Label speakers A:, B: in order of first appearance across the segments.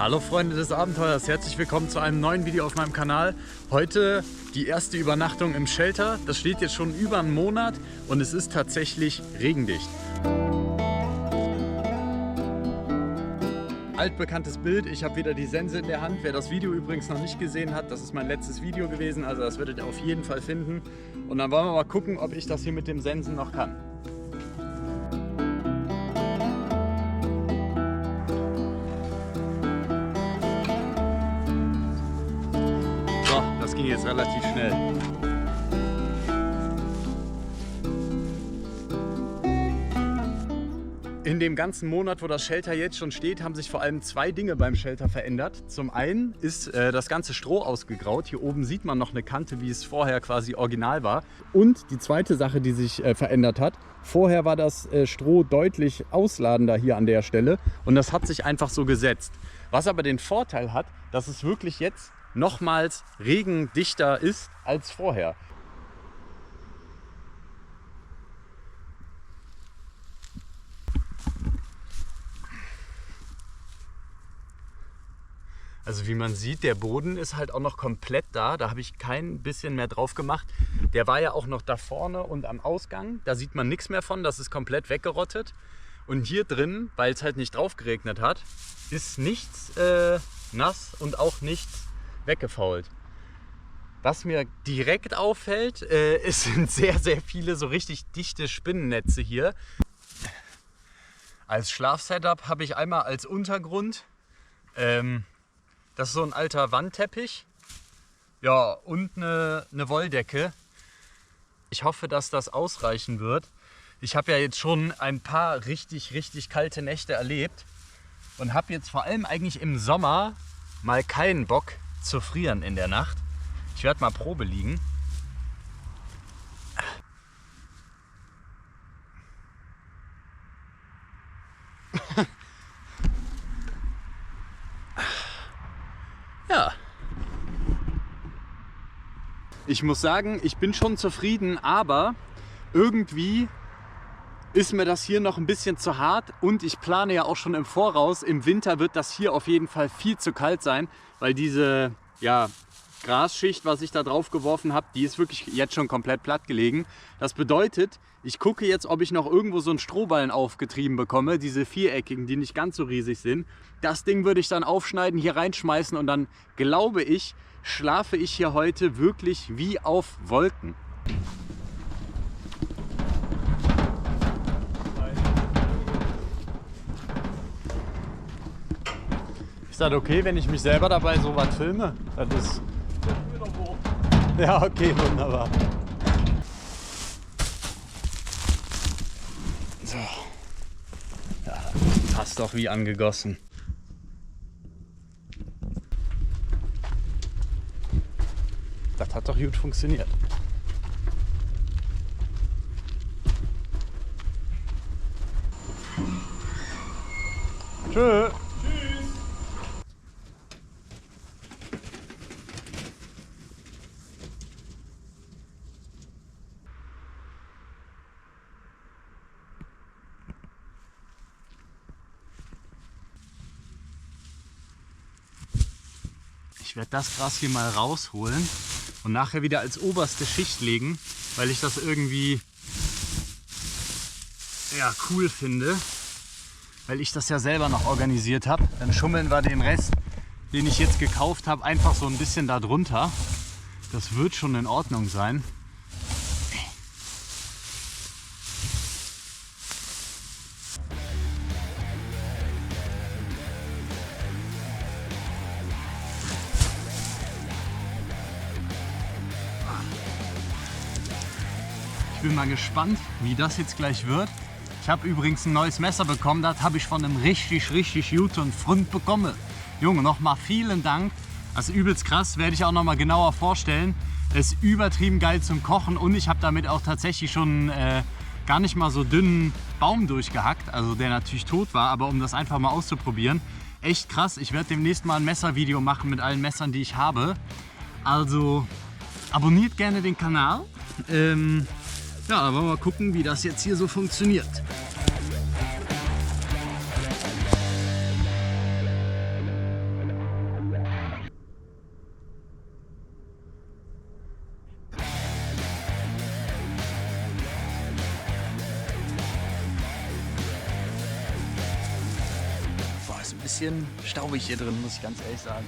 A: Hallo Freunde des Abenteuers, herzlich willkommen zu einem neuen Video auf meinem Kanal. Heute die erste Übernachtung im Shelter. Das steht jetzt schon über einen Monat und es ist tatsächlich regendicht. Altbekanntes Bild, ich habe wieder die Sense in der Hand. Wer das Video übrigens noch nicht gesehen hat, das ist mein letztes Video gewesen, also das werdet ihr auf jeden Fall finden. Und dann wollen wir mal gucken, ob ich das hier mit dem Sensen noch kann. So, das ging jetzt relativ schnell. In dem ganzen Monat, wo das Shelter jetzt schon steht, haben sich vor allem zwei Dinge beim Shelter verändert. Zum einen ist das ganze Stroh ausgegraut. Hier oben sieht man noch eine Kante, wie es vorher quasi original war. Und die zweite Sache, die sich verändert hat, vorher war das Stroh deutlich ausladender hier an der Stelle und das hat sich einfach so gesetzt. Was aber den Vorteil hat, dass es wirklich jetzt nochmals regendichter ist als vorher. Also wie man sieht, der Boden ist halt auch noch komplett da. Da habe ich kein bisschen mehr drauf gemacht. Der war ja auch noch da vorne und am Ausgang. Da sieht man nichts mehr von. Das ist komplett weggerottet. Und hier drin, weil es halt nicht drauf geregnet hat, ist nichts nass und auch nichts weggefault. Was mir direkt auffällt, es sind sehr, sehr viele so richtig dichte Spinnennetze hier. Als Schlafsetup habe ich einmal als Untergrund das ist so ein alter Wandteppich, ja, und eine Wolldecke. Ich hoffe, dass das ausreichen wird. Ich habe ja jetzt schon ein paar richtig kalte Nächte erlebt und habe jetzt vor allem eigentlich im Sommer mal keinen Bock zu frieren in der Nacht. Ich werde mal Probe liegen. Ja. Ich muss sagen, ich bin schon zufrieden, aber irgendwie ist mir das hier noch ein bisschen zu hart und ich plane ja auch schon im Voraus, im Winter wird das hier auf jeden Fall viel zu kalt sein, weil diese Grasschicht, was ich da drauf geworfen habe, die ist wirklich jetzt schon komplett platt gelegen. Das bedeutet, ich gucke jetzt, ob ich noch irgendwo so einen Strohballen aufgetrieben bekomme, diese viereckigen, die nicht ganz so riesig sind. Das Ding würde ich dann aufschneiden, hier reinschmeißen und dann, glaube ich, schlafe ich hier heute wirklich wie auf Wolken. Ist das okay, wenn ich mich selber dabei so was filme? Das ist... Ja, okay, wunderbar. So. Ja, passt doch wie angegossen. Das hat doch gut funktioniert. Tschö. Ich werde das Gras hier mal rausholen und nachher wieder als oberste Schicht legen, weil ich das irgendwie cool finde, weil ich das ja selber noch organisiert habe. Dann schummeln wir den Rest, den ich jetzt gekauft habe, einfach so ein bisschen da drunter. Das wird schon in Ordnung sein. Ich bin mal gespannt, wie das jetzt gleich wird. Ich habe übrigens ein neues Messer bekommen, das habe ich von einem richtig guten Freund bekommen. Junge, nochmal vielen Dank. Das ist übelst krass, werde ich auch nochmal genauer vorstellen. Es ist übertrieben geil zum Kochen und ich habe damit auch tatsächlich schon gar nicht mal so dünnen Baum durchgehackt, also der natürlich tot war, aber um das einfach mal auszuprobieren. Echt krass, ich werde demnächst mal ein Messervideo machen mit allen Messern, die ich habe. Also abonniert gerne den Kanal. Ja, dann wollen wir mal gucken, wie das jetzt hier so funktioniert.
B: bisschen staubig hier drin, muss ich ganz ehrlich sagen.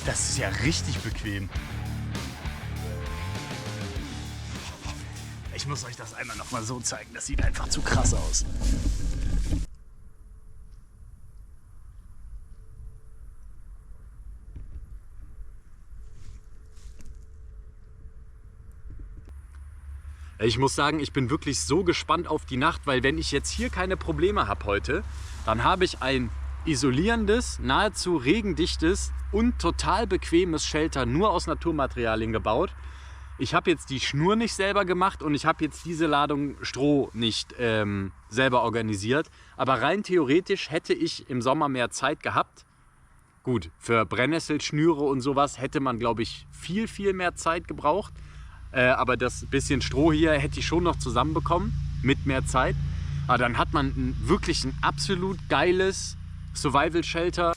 A: Das ist ja richtig bequem. Ich muss euch das einmal noch mal so zeigen. Das sieht einfach zu krass aus. Ich muss sagen, ich bin wirklich so gespannt auf die Nacht, weil wenn ich jetzt hier keine Probleme habe heute, dann habe ich ein isolierendes, nahezu regendichtes und total bequemes Shelter nur aus Naturmaterialien gebaut. Ich habe jetzt die Schnur nicht selber gemacht und ich habe jetzt diese Ladung Stroh nicht selber organisiert. Aber rein theoretisch hätte ich im Sommer mehr Zeit gehabt. Gut, für Brennnesselschnüre und sowas hätte man, glaube ich, viel mehr Zeit gebraucht. Aber das bisschen Stroh hier hätte ich schon noch zusammenbekommen mit mehr Zeit. Aber dann hat man wirklich ein absolut geiles Survival-Shelter.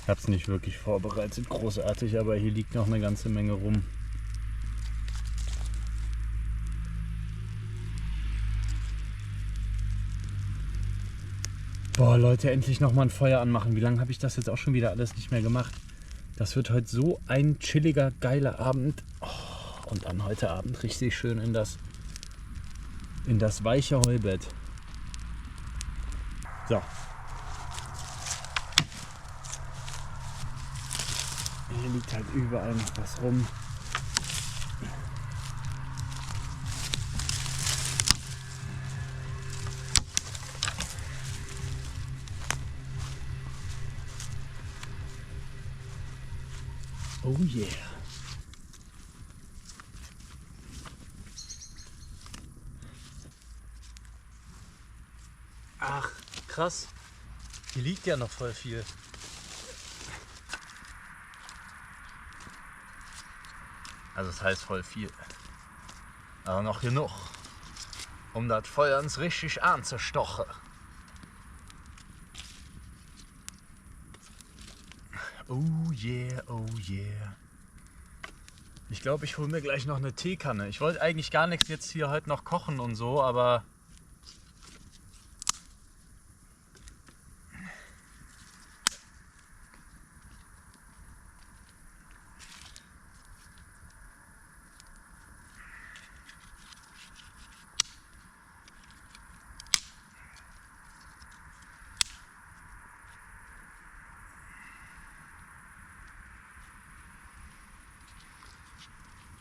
A: Ich habe es nicht wirklich vorbereitet, großartig, aber hier liegt noch eine ganze Menge rum. Boah Leute, endlich nochmal ein Feuer anmachen. Wie lange habe ich das jetzt auch schon wieder alles nicht mehr gemacht? Das wird heute so ein chilliger, geiler Abend. Oh, und dann heute Abend richtig schön in das weiche Heubett. So. Hier liegt halt überall noch was rum. Oh yeah. Ach, krass. Hier liegt ja noch voll viel. Also das heißt voll viel. Aber noch genug, um das Feuer uns richtig anzustochen. Oh yeah, oh yeah. Ich glaube, ich hole mir gleich noch eine Teekanne. Ich wollte eigentlich gar nichts jetzt hier heute noch kochen und so, aber...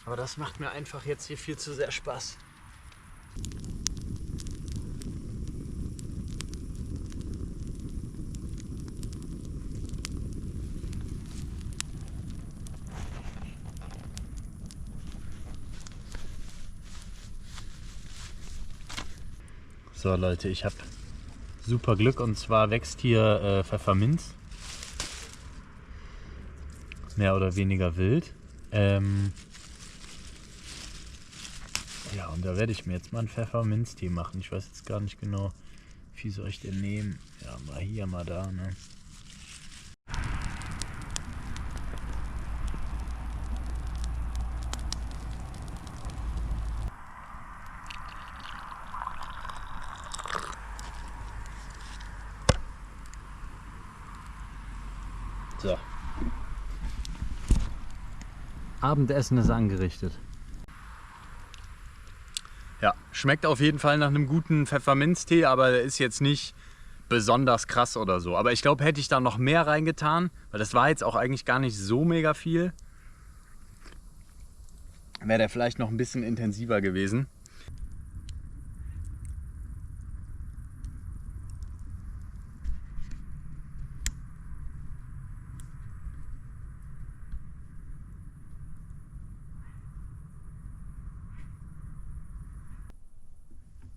A: Aber das macht mir einfach jetzt hier viel zu sehr Spaß. So Leute, ich habe super Glück und zwar wächst hier Pfefferminz. Mehr oder weniger wild. Ja, und da werde ich mir jetzt mal einen Pfefferminztee machen. Ich weiß jetzt gar nicht genau, wie soll ich den nehmen. Ja, mal hier, mal da, ne? So. Abendessen ist angerichtet. Ja, schmeckt auf jeden Fall nach einem guten Pfefferminztee, aber der ist jetzt nicht besonders krass oder so. Aber ich glaube, hätte ich da noch mehr reingetan, weil das war jetzt auch eigentlich gar nicht so mega viel, wäre der vielleicht noch ein bisschen intensiver gewesen.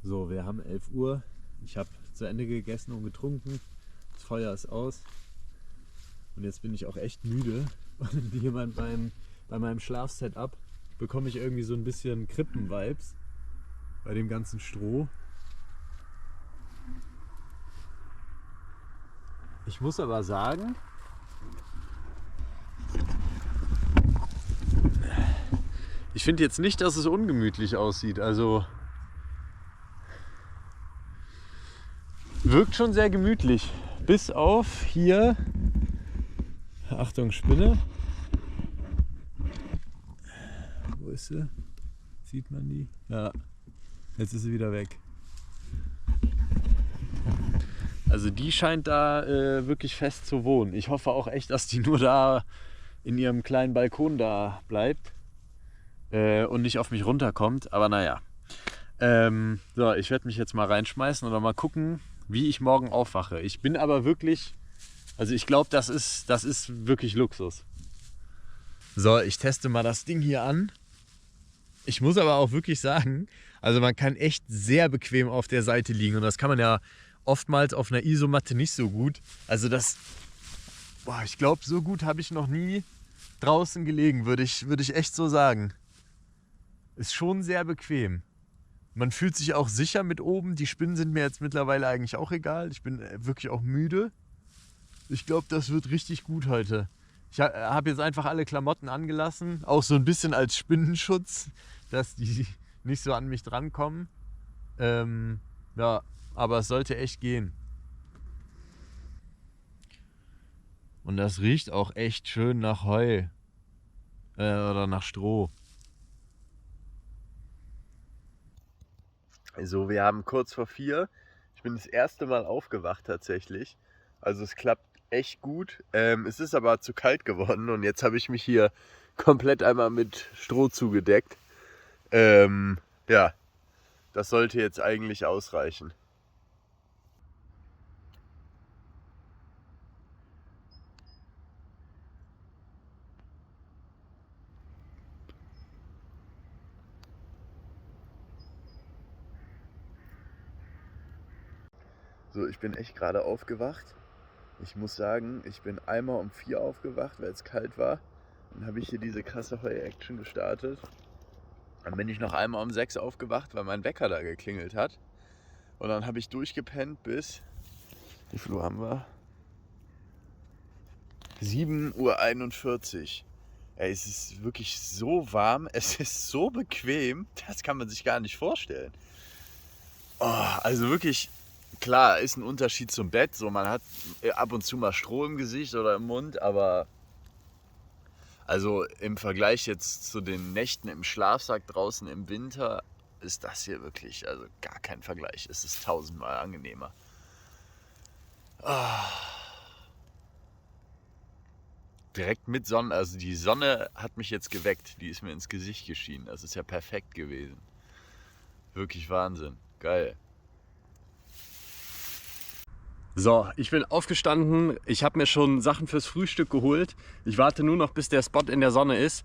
A: So, wir haben 11 Uhr. Ich habe zu Ende gegessen und getrunken. Das Feuer ist aus. Und jetzt bin ich auch echt müde. Und hier bei meinem Schlafsetup bekomme ich irgendwie so ein bisschen Krippen-Vibes bei dem ganzen Stroh. Ich muss aber sagen, ich finde jetzt nicht, dass es ungemütlich aussieht. Also wirkt schon sehr gemütlich. Bis auf hier, Achtung, Spinne. Wo ist sie? Sieht man die? Ja, jetzt ist sie wieder weg. Also die scheint da wirklich fest zu wohnen. Ich hoffe auch echt, dass die nur da in ihrem kleinen Balkon da bleibt und nicht auf mich runterkommt. Aber naja. So, ich werde mich jetzt mal reinschmeißen oder mal gucken, wie ich morgen aufwache. Ich bin aber wirklich, also ich glaube, das ist wirklich Luxus. So, ich teste mal das Ding hier an. Ich muss aber auch wirklich sagen, also man kann echt sehr bequem auf der Seite liegen und das kann man ja oftmals auf einer Isomatte nicht so gut. Also ich glaube, so gut habe ich noch nie draußen gelegen, würde ich echt so sagen. Ist schon sehr bequem. Man fühlt sich auch sicher mit oben. Die Spinnen sind mir jetzt mittlerweile eigentlich auch egal. Ich bin wirklich auch müde. Ich glaube, das wird richtig gut heute. Ich habe jetzt einfach alle Klamotten angelassen, auch so ein bisschen als Spinnenschutz, dass die nicht so an mich drankommen. Ja, aber es sollte echt gehen. Und das riecht auch echt schön nach Heu oder nach Stroh. Also wir haben kurz vor 4. Ich bin das erste Mal aufgewacht tatsächlich. Also es klappt echt gut. Es ist aber zu kalt geworden und jetzt habe ich mich hier komplett einmal mit Stroh zugedeckt. Ja, das sollte jetzt eigentlich ausreichen. So, ich bin echt gerade aufgewacht. Ich muss sagen, ich bin einmal um 4 aufgewacht, weil es kalt war. Dann habe ich hier diese krasse Heu-Action gestartet. Dann bin ich noch einmal um 6 aufgewacht, weil mein Wecker da geklingelt hat. Und dann habe ich durchgepennt bis, wie viel Uhr haben wir? 7:41 Uhr. Ey, es ist wirklich so warm, es ist so bequem, das kann man sich gar nicht vorstellen. Oh, also wirklich, klar, ist ein Unterschied zum Bett. So, man hat ab und zu mal Stroh im Gesicht oder im Mund, aber also im Vergleich jetzt zu den Nächten im Schlafsack draußen im Winter ist das hier wirklich, also gar kein Vergleich. Es ist tausendmal angenehmer. Oh. Direkt mit Sonne, also die Sonne hat mich jetzt geweckt, die ist mir ins Gesicht geschienen. Das ist ja perfekt gewesen. Wirklich Wahnsinn, geil. So, ich bin aufgestanden, ich habe mir schon Sachen fürs Frühstück geholt. Ich warte nur noch, bis der Spot in der Sonne ist.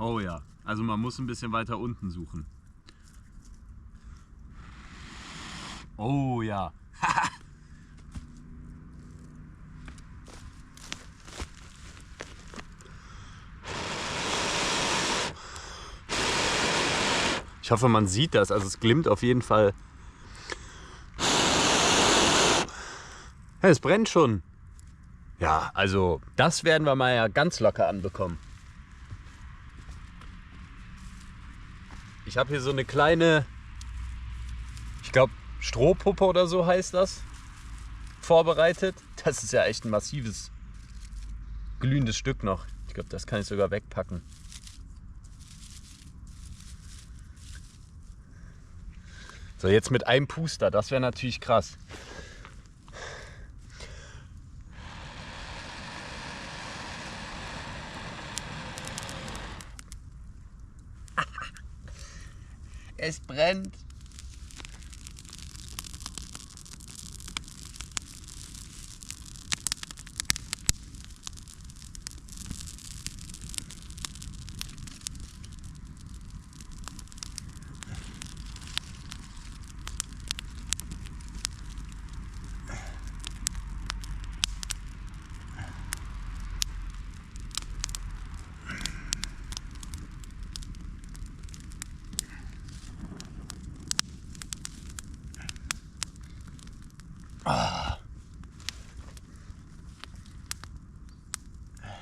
A: Oh ja, also man muss ein bisschen weiter unten suchen. Oh ja. Ich hoffe, man sieht das. Also es glimmt auf jeden Fall. Hey, es brennt schon. Ja, also das werden wir mal ja ganz locker anbekommen. Ich habe hier so eine kleine, ich glaube Strohpuppe oder so heißt das, vorbereitet. Das ist ja echt ein massives, glühendes Stück noch. Ich glaube, das kann ich sogar wegpacken. So, jetzt mit einem Puster, das wäre natürlich krass. Es brennt.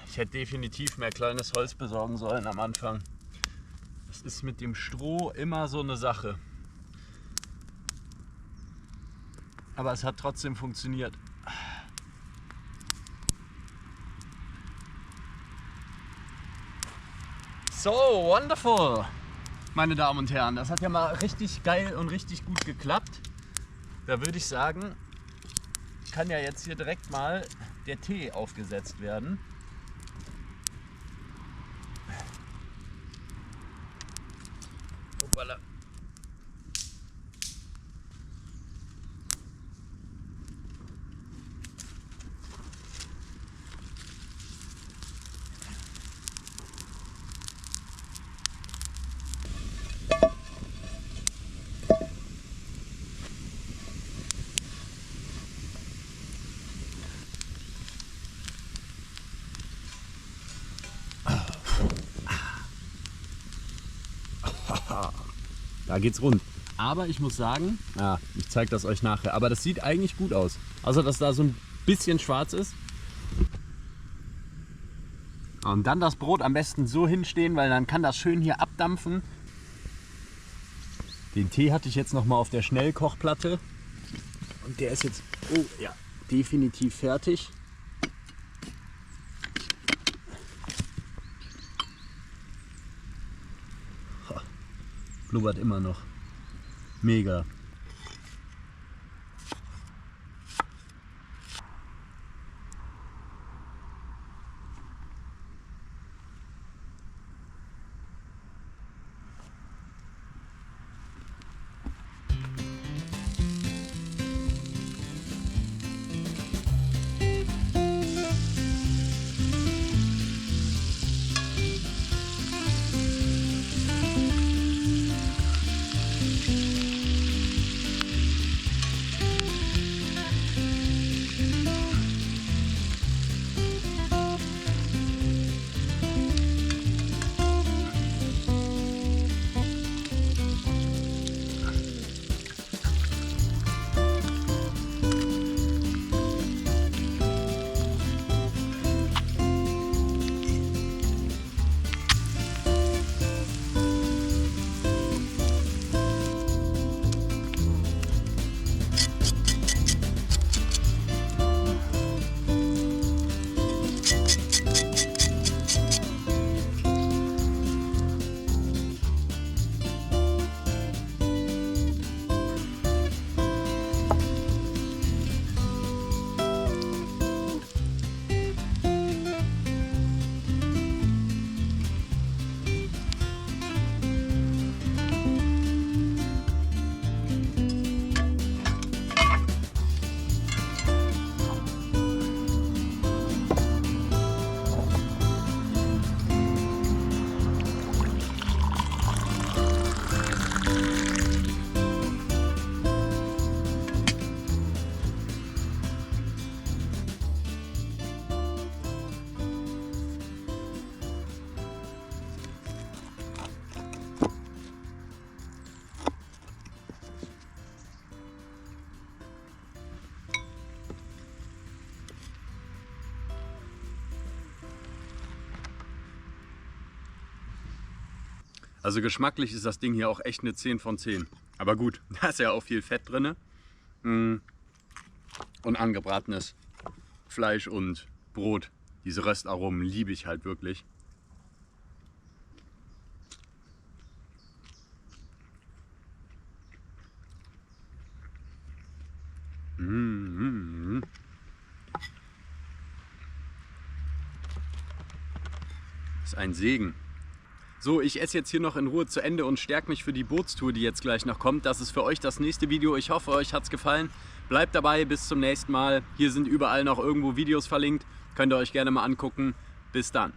A: Ich hätte definitiv mehr kleines Holz besorgen sollen am Anfang. Das ist mit dem Stroh immer so eine Sache. Aber es hat trotzdem funktioniert. So, wonderful, meine Damen und Herren. Das hat ja mal richtig geil und richtig gut geklappt. Da würde ich sagen, kann ja jetzt hier direkt mal der Tee aufgesetzt werden. Hoppala. Da geht's rund. Aber ich muss sagen, ich zeige das euch nachher, aber das sieht eigentlich gut aus. Außer dass da so ein bisschen schwarz ist. Und dann das Brot am besten so hinstehen, weil dann kann das schön hier abdampfen. Den Tee hatte ich jetzt noch mal auf der Schnellkochplatte. Und der ist jetzt definitiv fertig. Blubbert immer noch. Mega. Also geschmacklich ist das Ding hier auch echt eine 10 von 10. Aber gut, da ist ja auch viel Fett drin. Und angebratenes Fleisch und Brot. Diese Röstaromen liebe ich halt wirklich. Das ist ein Segen. So, ich esse jetzt hier noch in Ruhe zu Ende und stärke mich für die Bootstour, die jetzt gleich noch kommt. Das ist für euch das nächste Video. Ich hoffe, euch hat es gefallen. Bleibt dabei, bis zum nächsten Mal. Hier sind überall noch irgendwo Videos verlinkt. Könnt ihr euch gerne mal angucken. Bis dann.